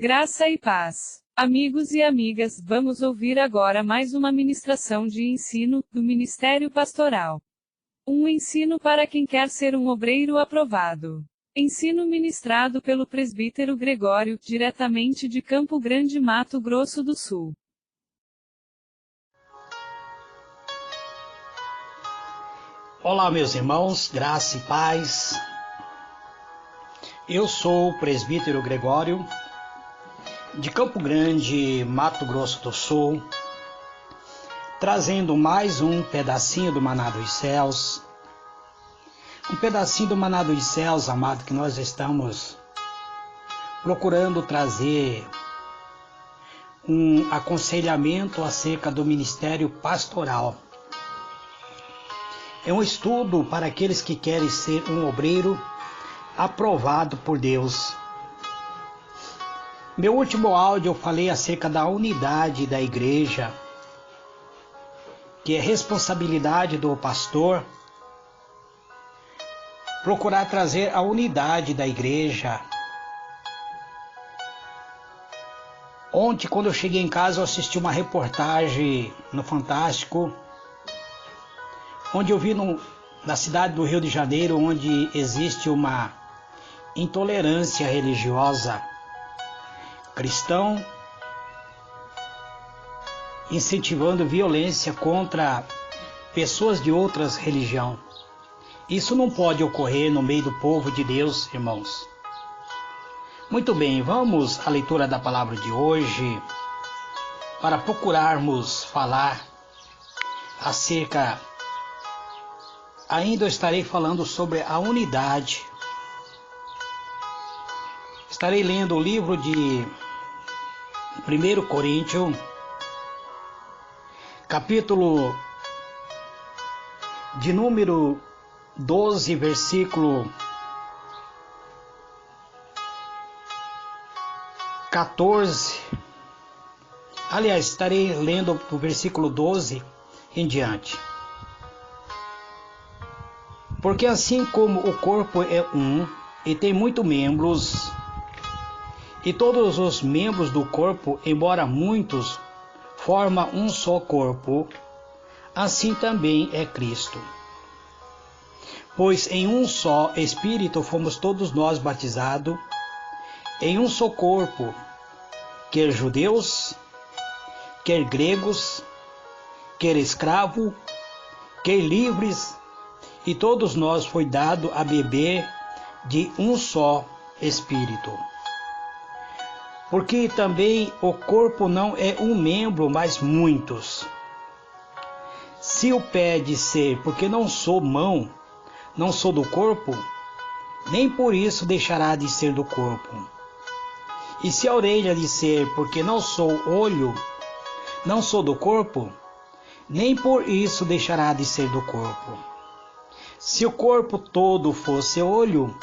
Graça e paz. Amigos e amigas, vamos ouvir agora mais uma ministração de ensino, do Ministério Pastoral. Um ensino para quem quer ser um obreiro aprovado. Ensino ministrado pelo presbítero Gregório, diretamente de Campo Grande, Mato Grosso do Sul. Olá, meus irmãos, graça e paz. Eu sou o presbítero Gregório, de Campo Grande, Mato Grosso do Sul, trazendo mais um pedacinho do Maná dos Céus. Um pedacinho do Maná dos Céus, amado, que nós estamos procurando trazer um aconselhamento acerca do ministério pastoral. É um estudo para aqueles que querem ser um obreiro aprovado por Deus. Meu último áudio eu falei acerca da unidade da igreja, que é responsabilidade do pastor procurar trazer a unidade da igreja. Ontem, quando eu cheguei em casa, eu assisti uma reportagem no Fantástico, onde eu vi na cidade do Rio de Janeiro, onde existe uma intolerância religiosa. Cristão incentivando violência contra pessoas de outras religiões. Isso não pode ocorrer no meio do povo de Deus, irmãos. Muito bem, vamos à leitura da palavra de hoje para procurarmos falar acerca. Ainda eu estarei falando sobre a unidade. Estarei lendo o livro de 1 Coríntios, capítulo de número 12, versículo 14. Aliás, estarei lendo o versículo 12 em diante. Porque assim como o corpo é um e tem muitos membros, e todos os membros do corpo, embora muitos, formam um só corpo, assim também é Cristo. Pois em um só Espírito fomos todos nós batizados, em um só corpo, quer judeus, quer gregos, quer escravos, quer livres, e todos nós foi dado a beber de um só Espírito. Porque também o corpo não é um membro, mas muitos. Se o pé disser, porque não sou mão, não sou do corpo, nem por isso deixará de ser do corpo. E se a orelha disser, porque não sou olho, não sou do corpo, nem por isso deixará de ser do corpo. Se o corpo todo fosse olho,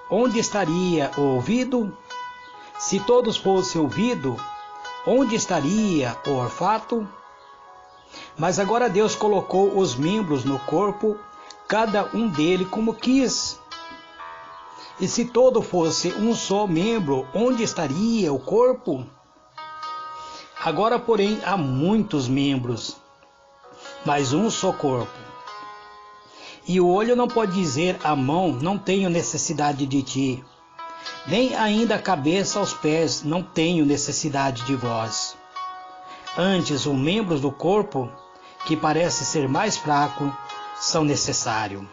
onde estaria o ouvido? Se todos fossem ouvido, onde estaria o olfato? Mas agora Deus colocou os membros no corpo, cada um dele como quis. E se todo fosse um só membro, onde estaria o corpo? Agora, porém, há muitos membros, mas um só corpo. E o olho não pode dizer à mão, não tenho necessidade de ti. Nem ainda a cabeça aos pés, não tenho necessidade de vós. Antes, os membros do corpo, que parece ser mais fraco, são necessários.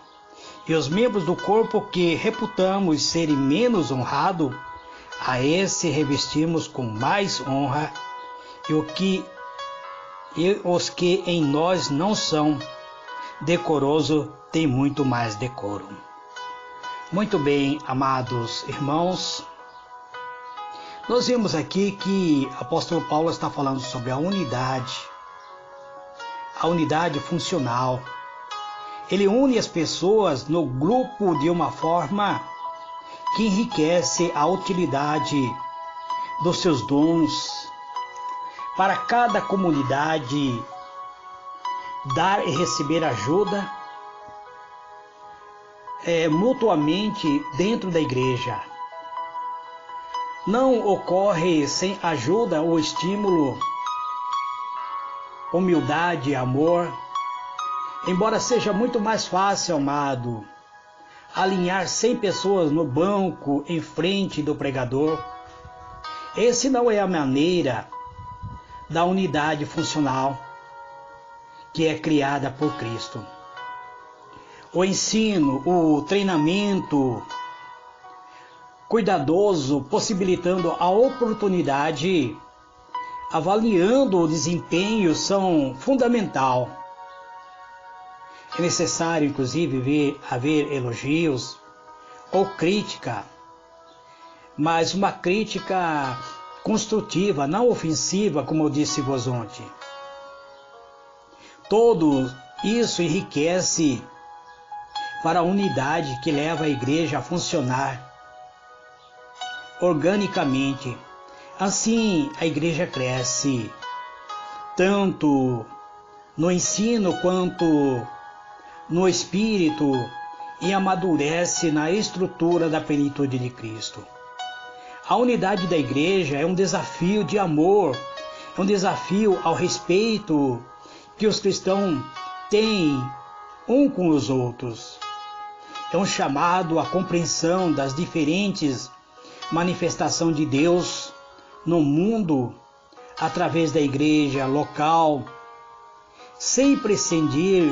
E os membros do corpo que reputamos serem menos honrados, a esse revestimos com mais honra, e os que em nós não são decorosos têm muito mais decoro. Muito bem, amados irmãos, nós vimos aqui que o apóstolo Paulo está falando sobre a unidade funcional. Ele une as pessoas no grupo de uma forma que enriquece a utilidade dos seus dons para cada comunidade dar e receber ajuda mutuamente dentro da igreja. não ocorre sem ajuda ou estímulo, humildade, amor. Embora seja muito mais fácil, amado, alinhar 100 pessoas no banco em frente do pregador, esse não é a maneira da unidade funcional que é criada por Cristo. O ensino, o treinamento cuidadoso, possibilitando a oportunidade, avaliando o desempenho, são fundamental. É necessário, inclusive, haver elogios ou crítica, mas uma crítica construtiva, não ofensiva, como eu disse-vos ontem. Tudo isso enriquece para a unidade que leva a igreja a funcionar organicamente. Assim, a igreja cresce, tanto no ensino quanto no espírito, e amadurece na estrutura da plenitude de Cristo. A unidade da igreja é um desafio de amor, é um desafio ao respeito que os cristãos têm um com os outros. É um chamado à compreensão das diferentes manifestações de Deus no mundo através da igreja local, sem prescindir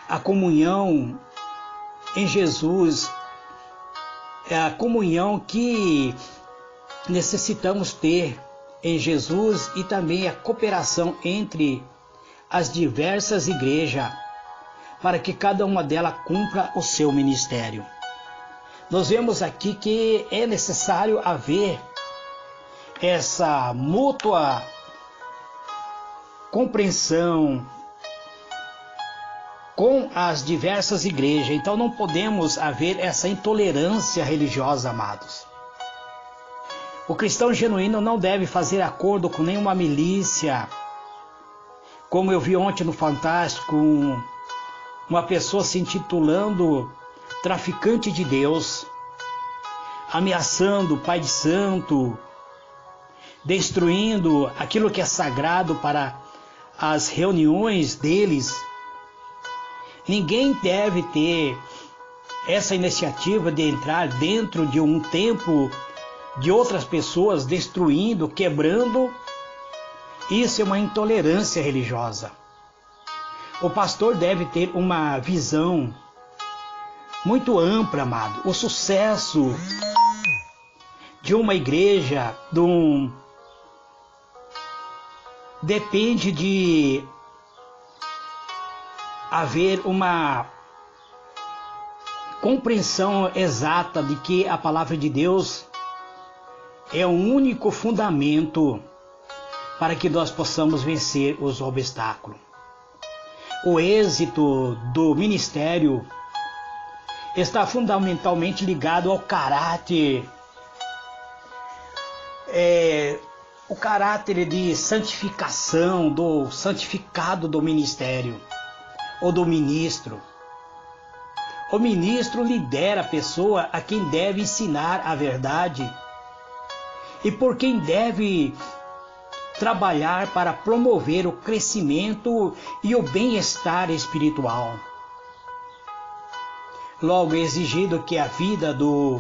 a comunhão em Jesus, é a comunhão que necessitamos ter em Jesus, e também a cooperação entre as diversas igrejas, para que cada uma delas cumpra o seu ministério. Nós vemos aqui que é necessário haver essa mútua compreensão com as diversas igrejas. Então não podemos haver essa intolerância religiosa, amados. O cristão genuíno não deve fazer acordo com nenhuma milícia. Como eu vi ontem no Fantástico, uma pessoa se intitulando traficante de Deus, ameaçando o Pai de Santo, destruindo aquilo que é sagrado para as reuniões deles. Ninguém deve ter essa iniciativa de entrar dentro de um templo de outras pessoas, destruindo, quebrando. Isso é uma intolerância religiosa. O pastor deve ter uma visão muito ampla, amado. O sucesso de uma igreja, depende de haver uma compreensão exata de que a palavra de Deus é o único fundamento para que nós possamos vencer os obstáculos. O êxito do ministério está fundamentalmente ligado ao caráter, o caráter de santificação, do santificado do ministério ou do ministro. O ministro lidera a pessoa a quem deve ensinar a verdade e por quem deve trabalhar para promover o crescimento e o bem-estar espiritual. Logo, é exigido que a vida do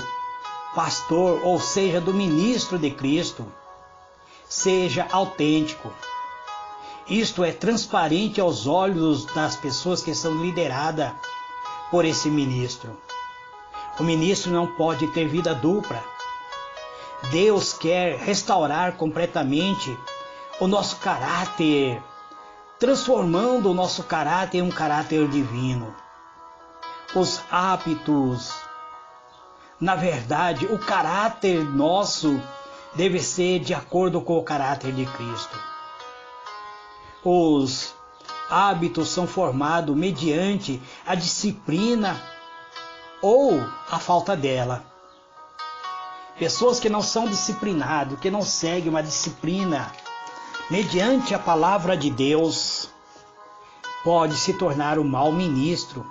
pastor, ou seja, do ministro de Cristo, seja autêntico. Isto é, transparente aos olhos das pessoas que são lideradas por esse ministro. O ministro não pode ter vida dupla. Deus quer restaurar completamente o nosso caráter, transformando o nosso caráter em um caráter divino. Os hábitos, na verdade, o caráter nosso deve ser de acordo com o caráter de Cristo. Os hábitos são formados mediante a disciplina ou a falta dela. Pessoas que não são disciplinadas, que não seguem uma disciplina mediante a palavra de Deus, pode se tornar um mau ministro.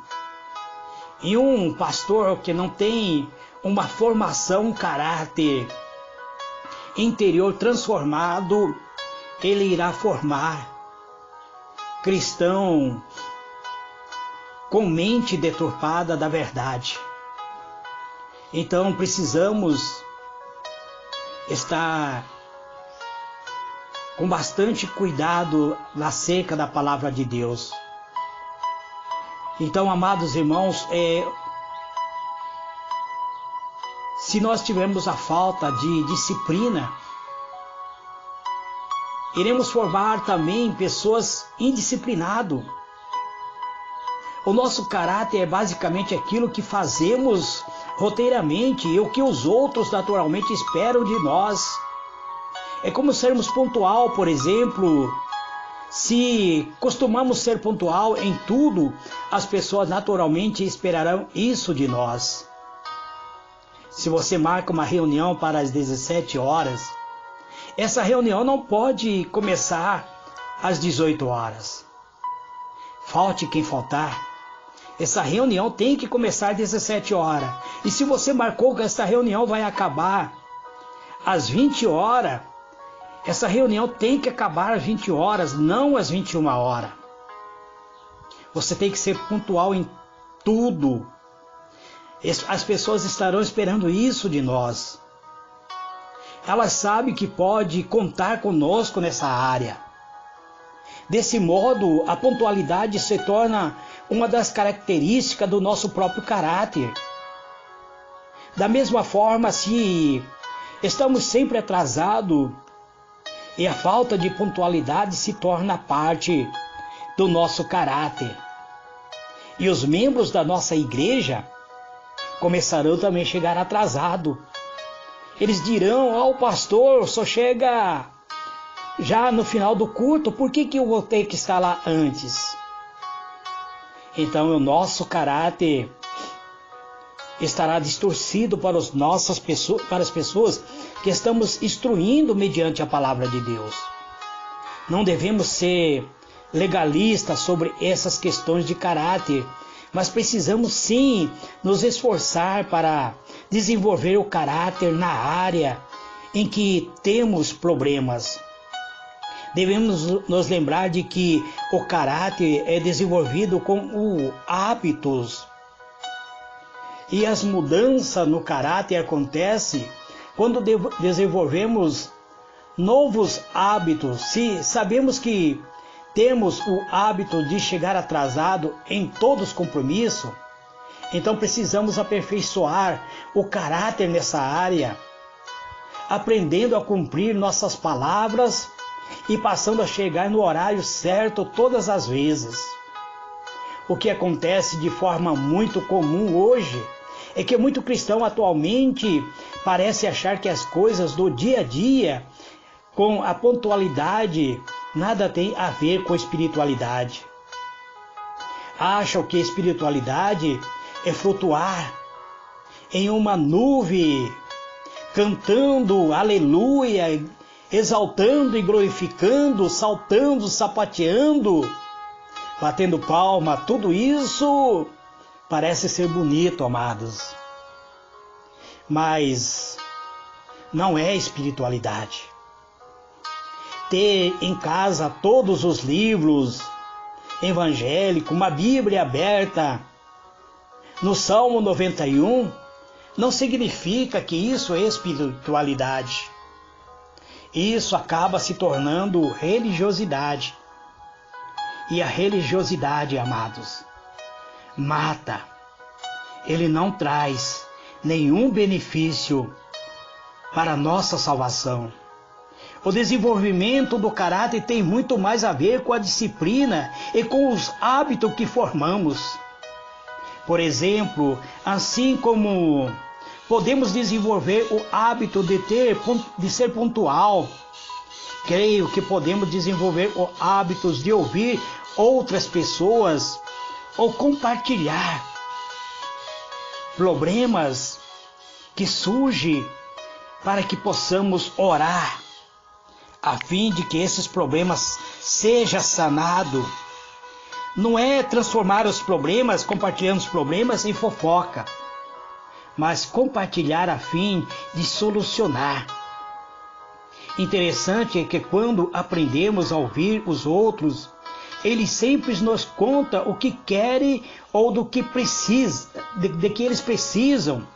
E um pastor que não tem uma formação, um caráter interior transformado, ele irá formar cristão com mente deturpada da verdade. Então precisamos estar com bastante cuidado acerca da palavra de Deus. Então, amados irmãos, se nós tivermos a falta de disciplina, iremos formar também pessoas indisciplinadas. O nosso caráter é basicamente aquilo que fazemos roteiramente e o que os outros naturalmente esperam de nós. É como sermos pontual, por exemplo. Se costumamos ser pontual em tudo, as pessoas naturalmente esperarão isso de nós. Se você marca uma reunião para as 17 horas, essa reunião não pode começar às 18 horas. Falte quem faltar. Essa reunião tem que começar às 17 horas. E se você marcou que essa reunião vai acabar às 20 horas, essa reunião tem que acabar às 20 horas, não às 21 horas. Você tem que ser pontual em tudo. As pessoas estarão esperando isso de nós. Elas sabem que pode contar conosco nessa área. Desse modo, a pontualidade se torna uma das características do nosso próprio caráter. Da mesma forma, se estamos sempre atrasados, e a falta de pontualidade se torna parte do nosso caráter. E os membros da nossa igreja começarão também a chegar atrasados. Eles dirão: o pastor só chega já no final do culto, por que eu vou ter que estar lá antes? Então o nosso caráter estará distorcido para as pessoas que estamos instruindo mediante a palavra de Deus. Não devemos ser legalistas sobre essas questões de caráter, mas precisamos sim nos esforçar para desenvolver o caráter na área em que temos problemas. Devemos nos lembrar de que o caráter é desenvolvido com hábitos. E as mudanças no caráter acontecem quando desenvolvemos novos hábitos. Se sabemos que temos o hábito de chegar atrasado em todos os compromissos, então precisamos aperfeiçoar o caráter nessa área, aprendendo a cumprir nossas palavras e passando a chegar no horário certo todas as vezes. O que acontece de forma muito comum hoje é que muito cristão atualmente parece achar que as coisas do dia a dia, com a pontualidade, nada tem a ver com espiritualidade. Acham que espiritualidade é flutuar em uma nuvem, cantando aleluia, exaltando e glorificando, saltando, sapateando, batendo palma. Tudo isso parece ser bonito, amados, mas não é espiritualidade. Ter em casa todos os livros evangélicos, uma Bíblia aberta no Salmo 91, não significa que isso é espiritualidade. Isso acaba se tornando religiosidade. E a religiosidade, amados, mata. Ele não traz nenhum benefício para a nossa salvação. O desenvolvimento do caráter tem muito mais a ver com a disciplina e com os hábitos que formamos. Por exemplo, assim como podemos desenvolver o hábito de ser pontual, creio que podemos desenvolver o hábito de ouvir outras pessoas ou compartilhar problemas que surgem para que possamos orar a fim de que esses problemas sejam sanados. Não é transformar os problemas, compartilhando os problemas em fofoca, mas compartilhar a fim de solucionar. interessante é que quando aprendemos a ouvir os outros, eles sempre nos contam o que querem ou do que precisa, de que eles precisam.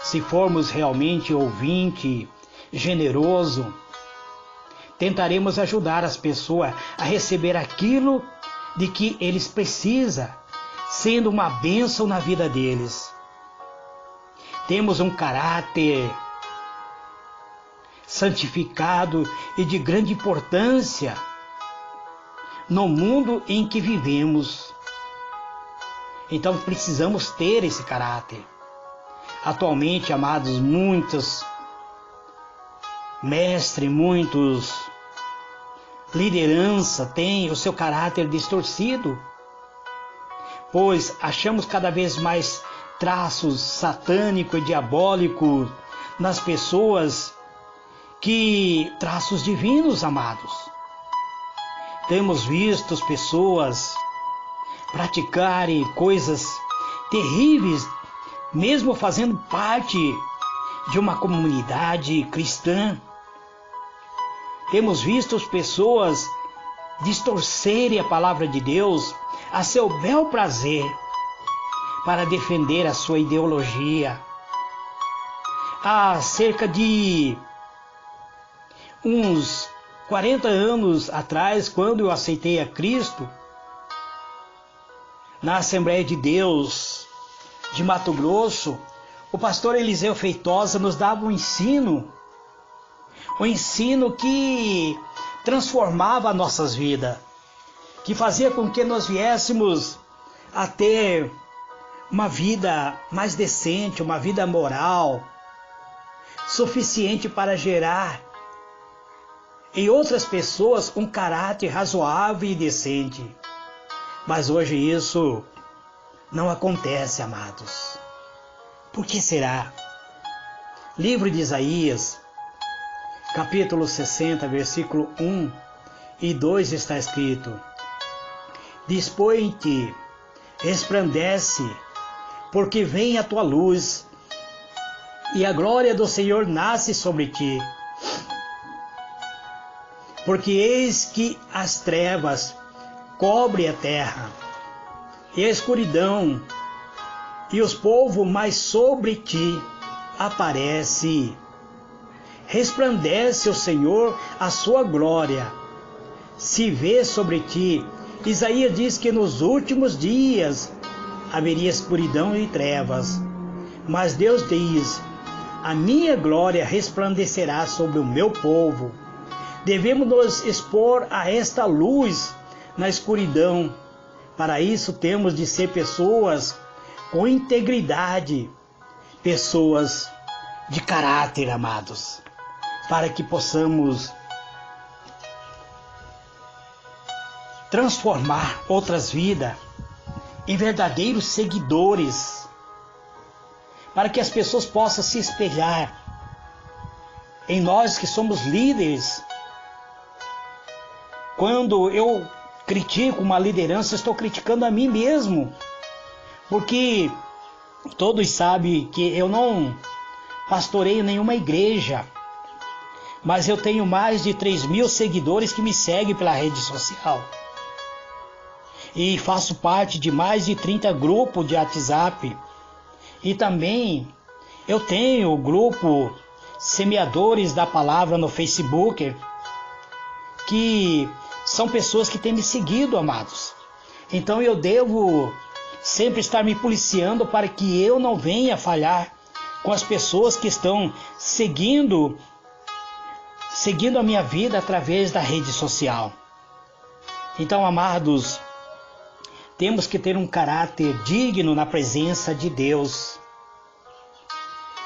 Se formos realmente ouvinte, generoso, tentaremos ajudar as pessoas a receber aquilo de que eles precisam, sendo uma bênção na vida deles. Temos um caráter santificado e de grande importância no mundo em que vivemos. Então precisamos ter esse caráter. Atualmente, amados, muitos mestres, muitos liderança têm o seu caráter distorcido, pois achamos cada vez mais traços satânicos e diabólicos nas pessoas que traços divinos, amados. Temos visto pessoas praticarem coisas terríveis, mesmo fazendo parte de uma comunidade cristã. Temos visto pessoas distorcerem a palavra de Deus a seu bel prazer para defender a sua ideologia. Há cerca de uns 40 anos atrás, quando eu aceitei a Cristo, na Assembleia de Deus de Mato Grosso, o pastor Eliseu Feitosa nos dava um ensino que transformava nossas vidas, que fazia com que nós viéssemos a ter uma vida mais decente, uma vida moral, suficiente para gerar em outras pessoas um caráter razoável e decente. Mas hoje isso não acontece, amados. Por que será? Livro de Isaías, capítulo 60, versículo 1 e 2 está escrito: Dispõe-te, resplandece, porque vem a tua luz, e a glória do Senhor nasce sobre ti. Porque eis que as trevas cobrem a terra, e a escuridão, e os povos, mas sobre ti aparece. Resplandece o Senhor a sua glória, se vê sobre ti. Isaías diz que nos últimos dias haveria escuridão e trevas, mas Deus diz: a minha glória resplandecerá sobre o meu povo. Devemos nos expor a esta luz na escuridão. Para isso temos de ser pessoas com integridade, pessoas de caráter, amados, para que possamos transformar outras vidas em verdadeiros seguidores, para que as pessoas possam se espelhar em nós que somos líderes. Quando eu critico uma liderança, estou criticando a mim mesmo, porque todos sabem que eu não pastoreio nenhuma igreja, mas eu tenho mais de 3.000 seguidores que me seguem pela rede social. E faço parte de mais de 30 grupos de WhatsApp. E também eu tenho o grupo Semeadores da Palavra no Facebook, que são pessoas que têm me seguido, amados. Então eu devo sempre estar me policiando para que eu não venha falhar com as pessoas que estão seguindo a minha vida através da rede social. Então, amados, temos que ter um caráter digno na presença de Deus.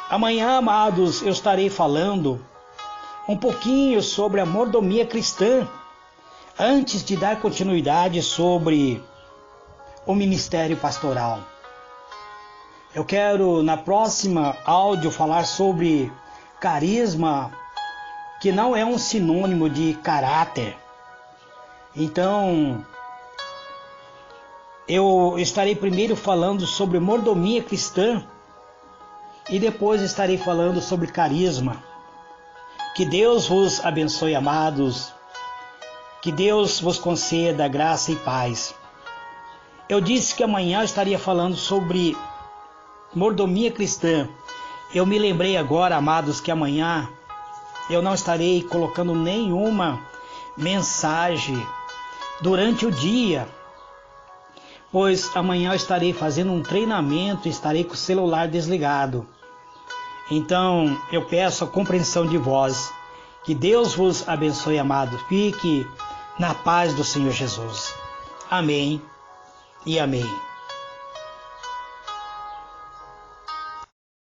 Amanhã, amados, eu estarei falando um pouquinho sobre a mordomia cristã, antes de dar continuidade sobre o ministério pastoral. Eu quero, na próxima áudio, falar sobre carisma, que não é um sinônimo de caráter. Então, eu estarei primeiro falando sobre mordomia cristã e depois estarei falando sobre carisma. Que Deus vos abençoe, amados. Que Deus vos conceda graça e paz. Eu disse que amanhã eu estaria falando sobre mordomia cristã. Eu me lembrei agora, amados, que amanhã eu não estarei colocando nenhuma mensagem durante o dia, pois amanhã eu estarei fazendo um treinamento e estarei com o celular desligado. Então eu peço a compreensão de vós. Que Deus vos abençoe, amado. Fique na paz do Senhor Jesus. Amém e amém.